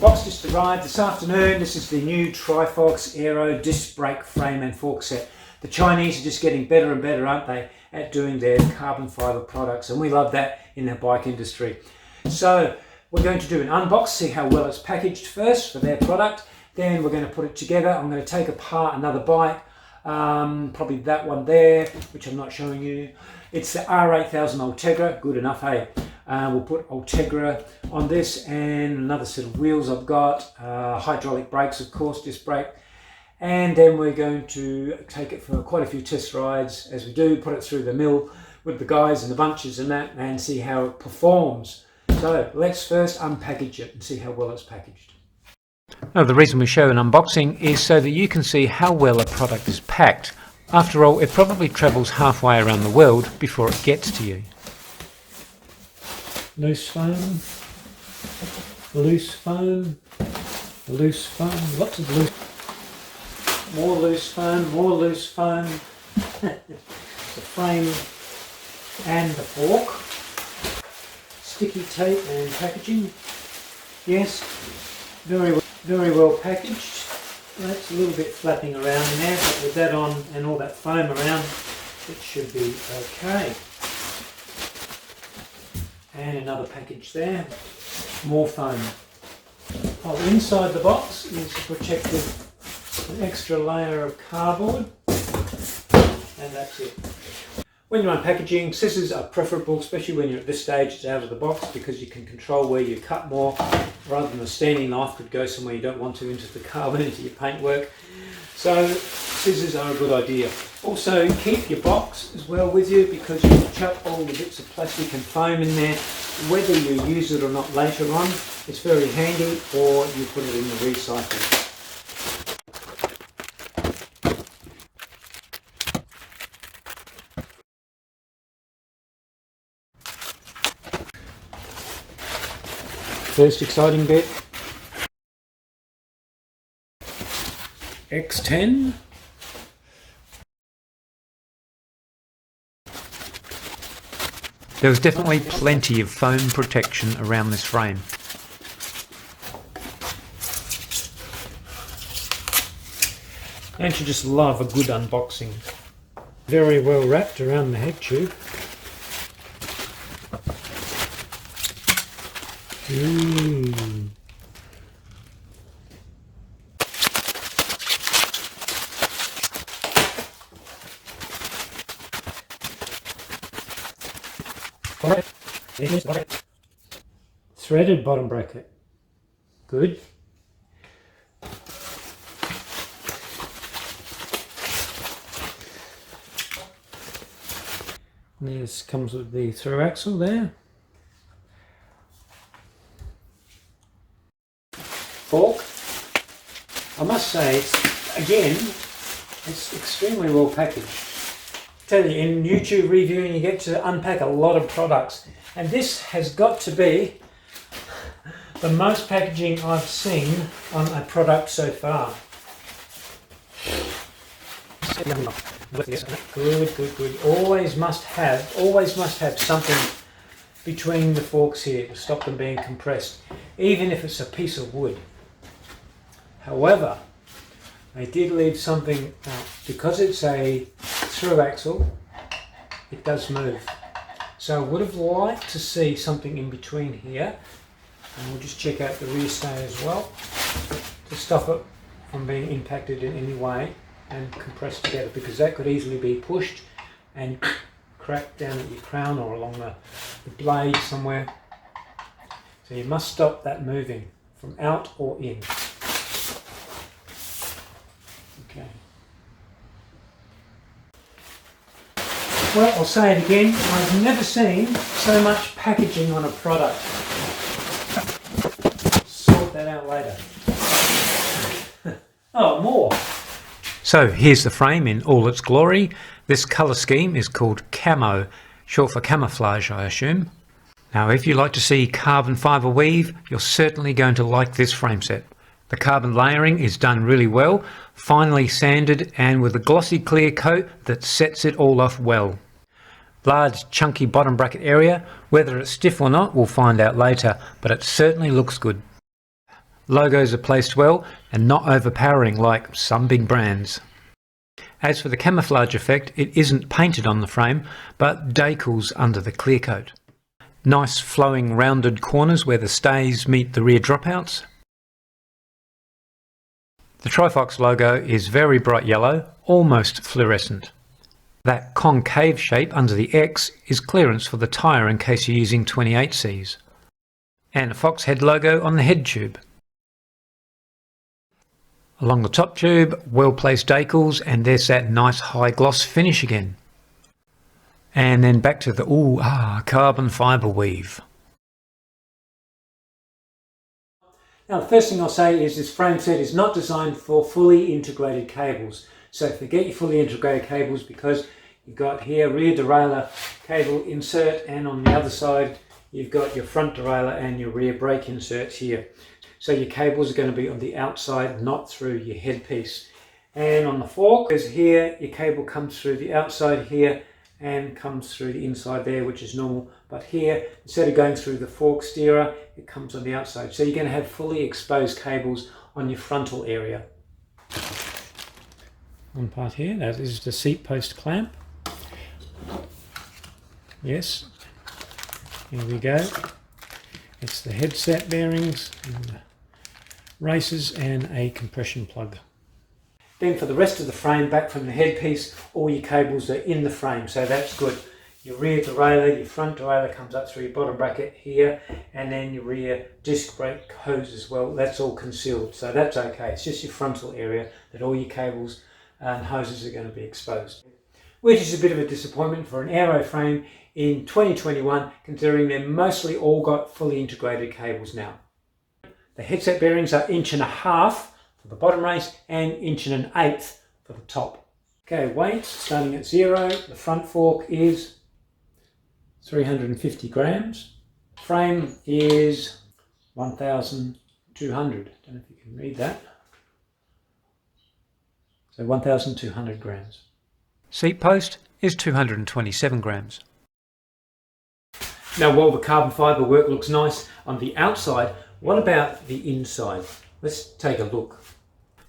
Box just arrived this afternoon. This is the new Trifox Aero disc brake frame and fork set. The Chinese are just getting better and better, aren't they, at doing their carbon fibre products, and we love that in the bike industry. So we're going to do an unbox, see how well it's packaged first for their product. Then we're going to put it together. I'm going to take apart another bike, probably that one there, which I'm not showing you. It's the R8000 Ultegra, good enough, hey? We'll put Ultegra on this and another set of wheels I've got, hydraulic brakes, of course, disc brake. And then we're going to take it for quite a few test rides as we do, put it through the mill with the guys and the bunches and that, and see how it performs. So let's first unpackage it and see how well it's packaged. Now, the reason we show an unboxing is so that you can see how well a product is packed. After all, it probably travels halfway around the world before it gets to you. Loose foam, loose foam, loose foam, lots of loose, more loose foam, more loose foam. The frame and the fork, sticky tape and packaging. Yes, very well packaged. That's a little bit flapping around in there, but with that on and all that foam around, it should be okay. And another package there, more foam. Oh, inside the box is a protective, an extra layer of cardboard, and that's it. When you're unpackaging, scissors are preferable, especially when you're at this stage, it's out of the box, because you can control where you cut more, rather than a standing knife could go somewhere you don't want to, into the carbon, into your paintwork. So scissors are a good idea. Also keep your box as well with you, because you can chuck all the bits of plastic and foam in there, whether you use it or not later on. It's very handy, or you put it in the recycle. First exciting bit, X10. There was definitely plenty of foam protection around this frame. Don't you just love a good unboxing? Very well wrapped around the head tube. Ooh. Threaded bottom bracket. Good. This comes with the through axle there. Fork. I must say, it's extremely well packaged. I tell you, in YouTube reviewing you get to unpack a lot of products, and this has got to be the most packaging I've seen on a product so far. Good. Always must have something between the forks here to stop them being compressed, even if it's a piece of wood. However, I did leave something out. Because it's a through axle, it does move. So I would have liked to see something in between here, and we'll just check out the rear stay as well to stop it from being impacted in any way and compressed together, because that could easily be pushed and cracked down at your crown or along the blade somewhere. So you must stop that moving from out or in. Okay. Well, I'll say it again, I've never seen so much packaging on a product. Sort that out later. Oh, more. So here's the frame in all its glory. This colour scheme is called camo, short for camouflage, I assume. Now, if you like to see carbon fibre weave, you're certainly going to like this frame set. The carbon layering is done really well, finely sanded and with a glossy clear coat that sets it all off well. Large chunky bottom bracket area, whether it's stiff or not we'll find out later, but it certainly looks good. Logos are placed well and not overpowering like some big brands. As for the camouflage effect, it isn't painted on the frame, but decals under the clear coat. Nice flowing rounded corners where the stays meet the rear dropouts. The Trifox logo is very bright yellow, almost fluorescent. That concave shape under the X is clearance for the tyre in case you're using 28Cs. And a fox head logo on the head tube. Along the top tube, well placed decals, and there's that nice high gloss finish again. And then back to the carbon fibre weave. Now the first thing I'll say is this frame set is not designed for fully integrated cables. So forget your fully integrated cables, because you've got here rear derailleur cable insert, and on the other side you've got your front derailleur and your rear brake inserts here. So your cables are going to be on the outside, not through your headpiece. And on the fork, because here your cable comes through the outside here and comes through the inside there, which is normal. But here, instead of going through the fork steerer, it comes on the outside. So you're going to have fully exposed cables on your frontal area. One part here, that is the seat post clamp. Yes, here we go. It's the headset bearings and the races and a compression plug. Then for the rest of the frame, back from the headpiece, all your cables are in the frame, so that's good. Your rear derailleur, your front derailleur comes up through your bottom bracket here, and then your rear disc brake hose as well. That's all concealed, so that's okay. It's just your frontal area that all your cables and hoses are going to be exposed. Which is a bit of a disappointment for an aero frame in 2021, considering they're mostly all got fully integrated cables now. The headset bearings are 1.5 inches for the bottom race and 1.125 inches for the top. Okay, weight starting at 0. The front fork is 350 grams. Frame is 1,200. Don't know if you can read that. So 1,200 grams. Seat post is 227 grams. Now, while the carbon fibre work looks nice on the outside, what about the inside? Let's take a look.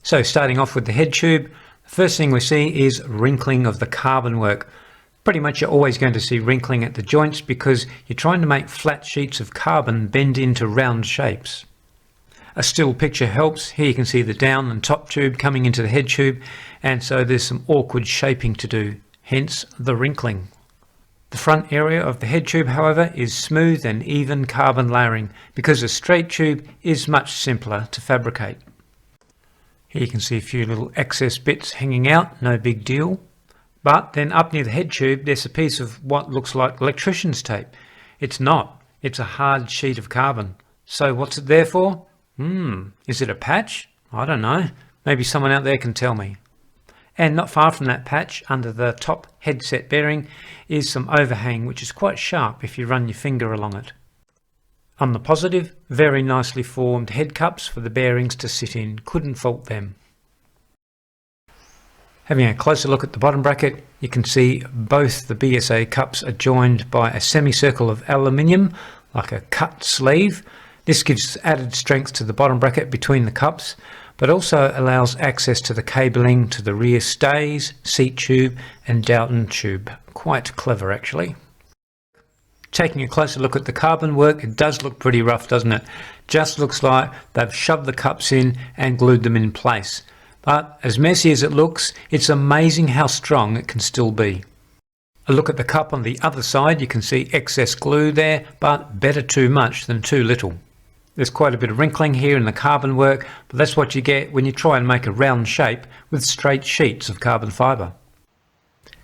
So starting off with the head tube, the first thing we see is wrinkling of the carbon work. Pretty much you're always going to see wrinkling at the joints because you're trying to make flat sheets of carbon bend into round shapes. A still picture helps. Here you can see the down and top tube coming into the head tube, and so there's some awkward shaping to do, hence the wrinkling. The front area of the head tube, however, is smooth and even carbon layering because a straight tube is much simpler to fabricate. Here you can see a few little excess bits hanging out, no big deal. But then up near the head tube there's a piece of what looks like electrician's tape. It's not, it's a hard sheet of carbon. So what's it there for? Is it a patch? I don't know. Maybe someone out there can tell me. And not far from that patch, under the top headset bearing, is some overhang which is quite sharp if you run your finger along it. On the positive, very nicely formed head cups for the bearings to sit in, couldn't fault them. Having a closer look at the bottom bracket, you can see both the BSA cups are joined by a semicircle of aluminium, like a cut sleeve. This gives added strength to the bottom bracket between the cups, but also allows access to the cabling to the rear stays, seat tube and Dowton tube. Quite clever actually. Taking a closer look at the carbon work, it does look pretty rough, doesn't it? Just looks like they've shoved the cups in and glued them in place. But as messy as it looks, it's amazing how strong it can still be. A look at the cup on the other side, you can see excess glue there, but better too much than too little. There's quite a bit of wrinkling here in the carbon work, but that's what you get when you try and make a round shape with straight sheets of carbon fibre.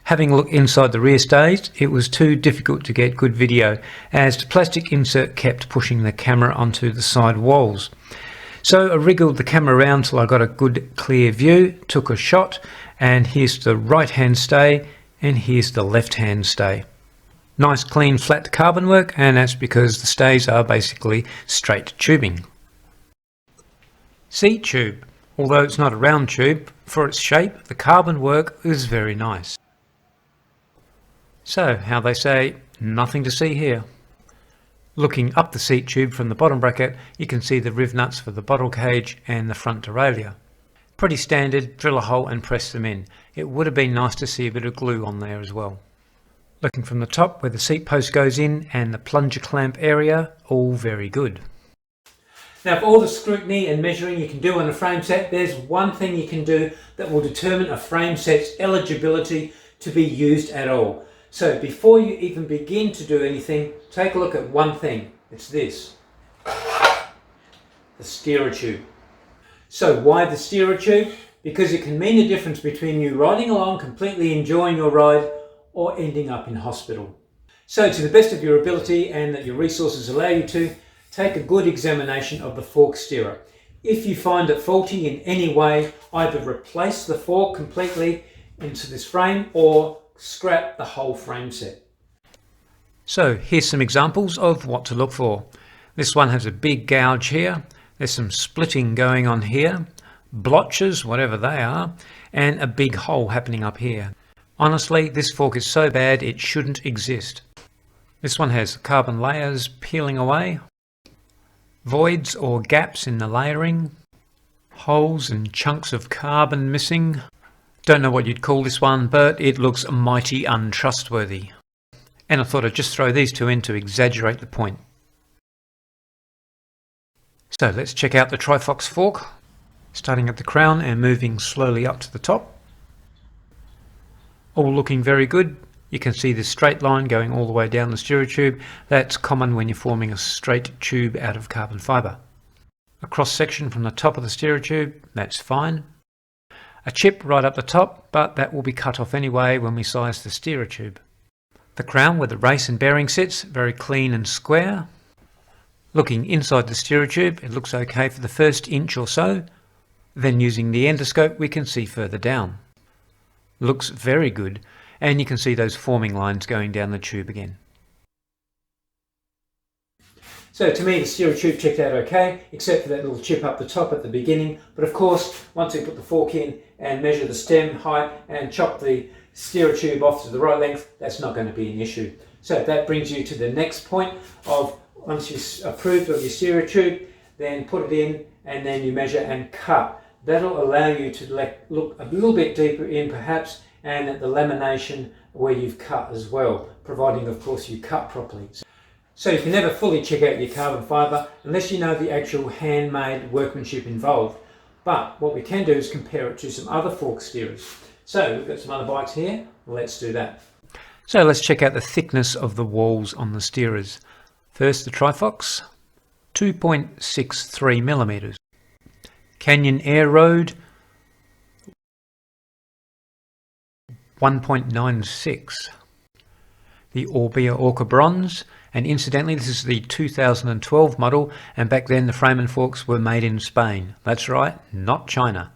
Having a look inside the rear stays, it was too difficult to get good video as the plastic insert kept pushing the camera onto the side walls. So I wriggled the camera around till I got a good clear view, took a shot, and here's the right hand stay and here's the left hand stay. Nice clean flat carbon work, and that's because the stays are basically straight tubing. Seat tube. Although it's not a round tube, for its shape the carbon work is very nice. So, how they say, nothing to see here. Looking up the seat tube from the bottom bracket, you can see the riv nuts for the bottle cage and the front derailleur. Pretty standard, drill a hole and press them in. It would have been nice to see a bit of glue on there as well. Looking from the top where the seat post goes in and the plunger clamp area, all very good. Now, for all the scrutiny and measuring you can do on a frame set, there's one thing you can do that will determine a frame set's eligibility to be used at all. So before you even begin to do anything, take a look at one thing. It's this. The steerer tube. So why the steerer tube? Because it can mean the difference between you riding along, completely enjoying your ride, or ending up in hospital. So to the best of your ability and that your resources allow you to, take a good examination of the fork steerer. If you find it faulty in any way, either replace the fork completely into this frame or scrap the whole frame set. So here's some examples of what to look for. This one has a big gouge here. There's some splitting going on here, blotches, whatever they are, and a big hole happening up here. Honestly, this fork is so bad it shouldn't exist. This one has carbon layers peeling away, voids or gaps in the layering, holes and chunks of carbon missing. Don't know what you'd call this one, but it looks mighty untrustworthy. And I thought I'd just throw these two in to exaggerate the point. So let's check out the Trifox fork, starting at the crown and moving slowly up to the top. All looking very good. You can see this straight line going all the way down the steerer tube. That's common when you're forming a straight tube out of carbon fibre. A cross section from the top of the steerer tube, that's fine. A chip right up the top, but that will be cut off anyway when we size the steerer tube. The crown where the race and bearing sits, very clean and square. Looking inside the steerer tube, it looks okay for the first inch or so. Then using the endoscope we can see further down. Looks very good, and you can see those forming lines going down the tube again. So to me the steerer tube checked out okay, except for that little chip up the top at the beginning. But of course, once we put the fork in and measure the stem height and chop the steerer tube off to the right length, that's not going to be an issue. So that brings you to the next point of, once you've approved of your steerer tube, then put it in and then you measure and cut. That'll allow you to look a little bit deeper in perhaps, and at the lamination where you've cut as well, providing of course you cut properly. So you can never fully check out your carbon fibre unless you know the actual handmade workmanship involved. But what we can do is compare it to some other fork steerers. So we've got some other bikes here, let's do that. So let's check out the thickness of the walls on the steerers. First the Trifox, 2.63 millimeters. Canyon Air Road, 1.96. The Orbea Orca Bronze, and incidentally this is the 2012 model, and back then the frame and forks were made in Spain. That's right, not China.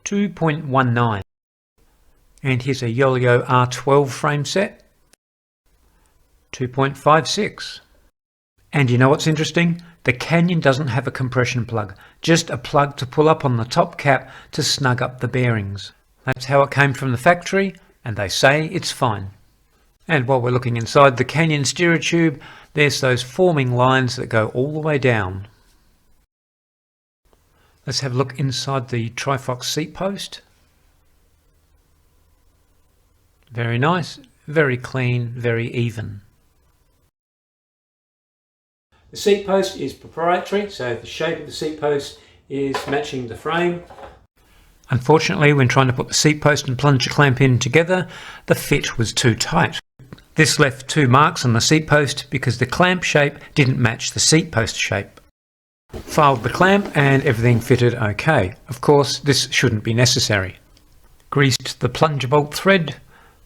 2.19. And here's a Yolio R12 frame set, 2.56. And you know what's interesting? The Canyon doesn't have a compression plug, just a plug to pull up on the top cap to snug up the bearings. That's how it came from the factory, and they say it's fine. And while we're looking inside the Canyon steerer tube, there's those forming lines that go all the way down. Let's have a look inside the Trifox seat post. Very nice, very clean, very even. The seat post is proprietary, so the shape of the seat post is matching the frame. Unfortunately, when trying to put the seat post and plunger clamp in together, the fit was too tight. This left 2 marks on the seat post because the clamp shape didn't match the seat post shape. Filed the clamp and everything fitted okay. Of course, this shouldn't be necessary. Greased the plunger bolt thread,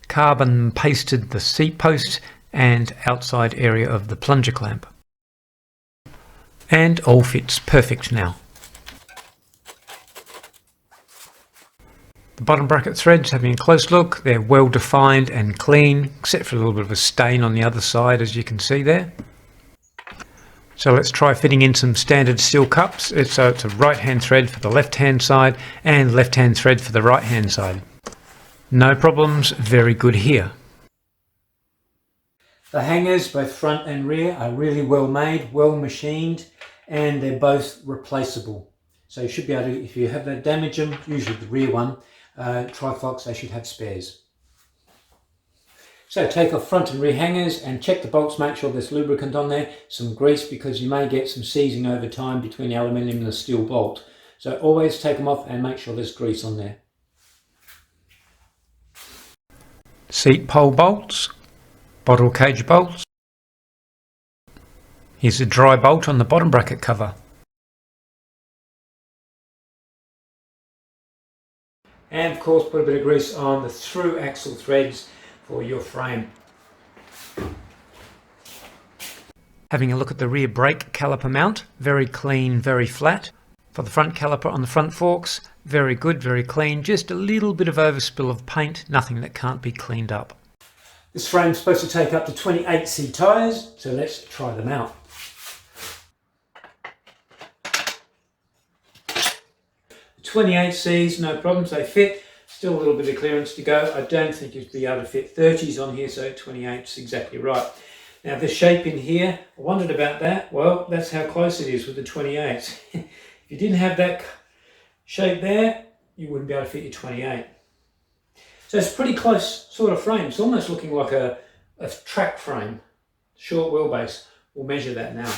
carbon pasted the seat post and outside area of the plunger clamp. And all fits perfect now. The bottom bracket threads, having a close look, they're well defined and clean, except for a little bit of a stain on the other side, as you can see there. So let's try fitting in some standard steel cups. So it's a right hand thread for the left hand side and left hand thread for the right hand side. No problems, very good here. The hangers, both front and rear, are really well made, well machined, and they're both replaceable. So you should be able to, if you have to damage them, usually the rear one, Trifox, they should have spares. So take off front and rear hangers and check the bolts, make sure there's lubricant on there, some grease, because you may get some seizing over time between the aluminium and the steel bolt. So always take them off and make sure there's grease on there. Seat pole bolts, bottle cage bolts. Here's a dry bolt on the bottom bracket cover. And of course put a bit of grease on the through axle threads for your frame. Having a look at the rear brake caliper mount, very clean, very flat. For the front caliper on the front forks, very good, very clean, just a little bit of overspill of paint, nothing that can't be cleaned up. This frame's supposed to take up to 28C tyres, so let's try them out. The 28Cs, no problems, they fit. Still a little bit of clearance to go. I don't think you'd be able to fit 30s on here, so 28's exactly right. Now the shape in here, I wondered about that. Well, that's how close it is with the 28s. If you didn't have that shape there, you wouldn't be able to fit your 28. So it's a pretty close sort of frame. It's almost looking like a track frame, short wheelbase. We'll measure that now.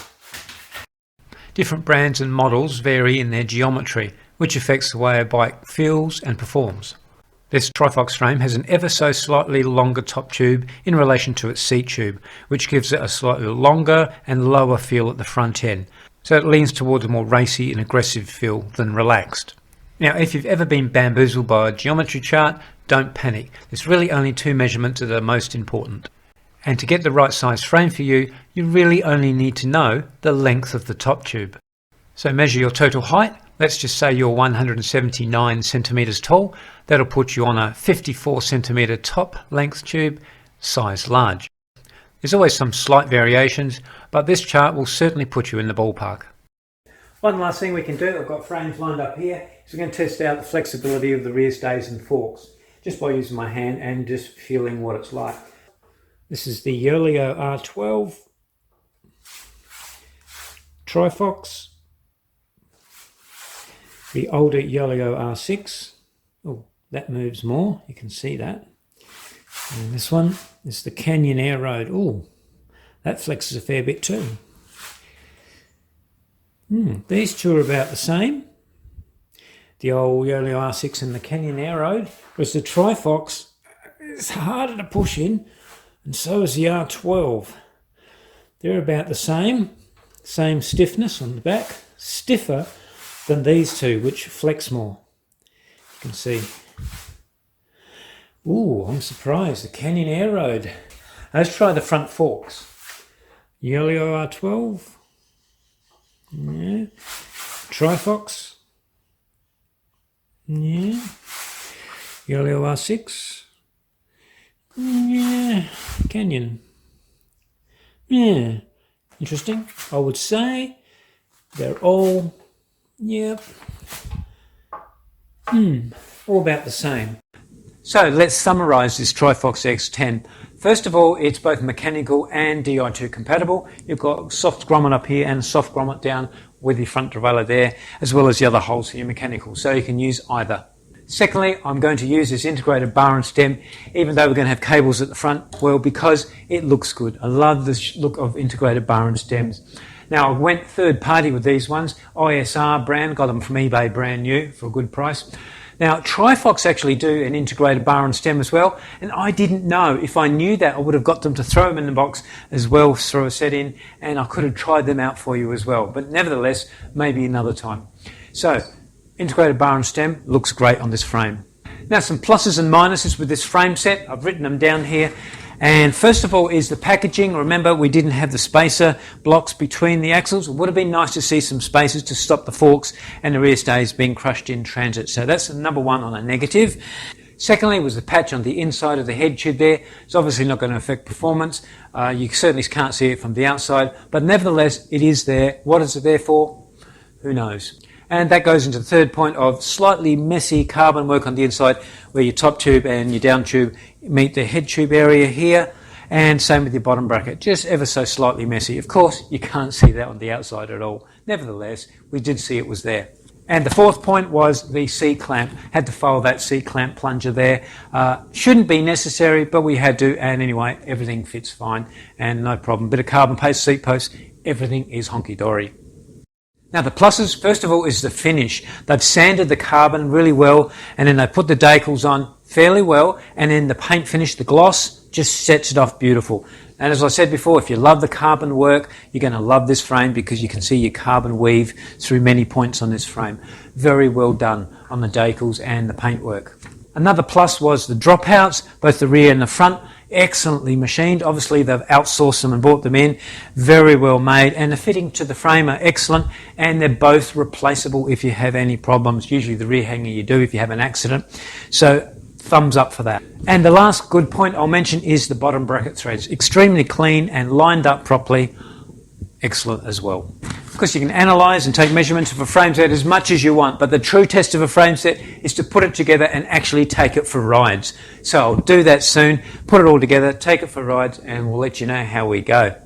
Different brands and models vary in their geometry, which affects the way a bike feels and performs. This Trifox frame has an ever so slightly longer top tube in relation to its seat tube, which gives it a slightly longer and lower feel at the front end. So it leans towards a more racy and aggressive feel than relaxed. Now, if you've ever been bamboozled by a geometry chart, don't panic. There's really only two measurements that are most important. And to get the right size frame for you, you really only need to know the length of the top tube. So measure your total height. Let's just say you're 179 centimeters tall. That'll put you on a 54 centimeter top length tube, size large. There's always some slight variations, but this chart will certainly put you in the ballpark. One last thing we can do, I've got frames lined up here, is we're going to test out the flexibility of the rear stays and forks, just by using my hand and just feeling what it's like. This is the Yolio R12 Trifox, the older Yolio R6. Oh, that moves more, you can see that. And this one is the Canyon Aero. Oh, that flexes a fair bit too. These two are about the same. The old Yolio R6 and the Canyon Aero. Whereas the Trifox is harder to push in, and so is the R12. They're about the same stiffness on the back, stiffer than these two, which flex more. You can see. Ooh, I'm surprised. The Canyon Aero. Let's try the front forks. Yolio R12. Yeah. Trifox. Yeah. Yolio R6. Yeah. Canyon. Yeah. Interesting. I would say they're all, yep, all about the same. So let's summarise this Trifox X10. First of all, it's both mechanical and Di2 compatible. You've got soft grommet up here and soft grommet down with your front derailleur there, as well as the other holes for your mechanical, so you can use either. Secondly, I'm going to use this integrated bar and stem, even though we're going to have cables at the front, well, because it looks good. I love the look of integrated bar and stems. Now, I went third party with these ones, ISR brand, got them from eBay brand new for a good price. Now, Trifox actually do an integrated bar and stem as well, and I didn't know. If I knew that, I would have got them to throw them in the box as well, throw a set in, and I could have tried them out for you as well. But nevertheless, maybe another time. So, integrated bar and stem looks great on this frame. Now, some pluses and minuses with this frame set. I've written them down here. And first of all is the packaging. Remember, we didn't have the spacer blocks between the axles. It would have been nice to see some spacers to stop the forks and the rear stays being crushed in transit. So that's number one on a negative. Secondly was the patch on the inside of the head tube there. It's obviously not going to affect performance. You certainly can't see it from the outside, but nevertheless, it is there. What is it there for? Who knows? And that goes into the third point of slightly messy carbon work on the inside where your top tube and your down tube meet the head tube area here. And same with your bottom bracket, just ever so slightly messy. Of course, you can't see that on the outside at all. Nevertheless, we did see it was there. And the fourth point was the C-clamp. Had to file that C-clamp plunger there. Shouldn't be necessary, but we had to. And anyway, everything fits fine and no problem. Bit of carbon paste seat post, everything is honky-dory. Now the pluses, first of all, is the finish. They've sanded the carbon really well, and then they put the decals on fairly well, and then the paint finish, the gloss, just sets it off beautiful. And as I said before, if you love the carbon work, you're going to love this frame because you can see your carbon weave through many points on this frame. Very well done on the decals and the paintwork. Another plus was the dropouts, both the rear and the front, excellently machined. Obviously they've outsourced them and brought them in, very well made, and the fitting to the frame are excellent, and they're both replaceable if you have any problems. Usually the rear hanger you do if you have an accident. So thumbs up for that. And the last good point I'll mention is the bottom bracket threads. Extremely clean and lined up properly. Excellent as well. Of course, you can analyse and take measurements of a frame set as much as you want, but the true test of a frame set is to put it together and actually take it for rides. So I'll do that soon, put it all together, take it for rides, and we'll let you know how we go.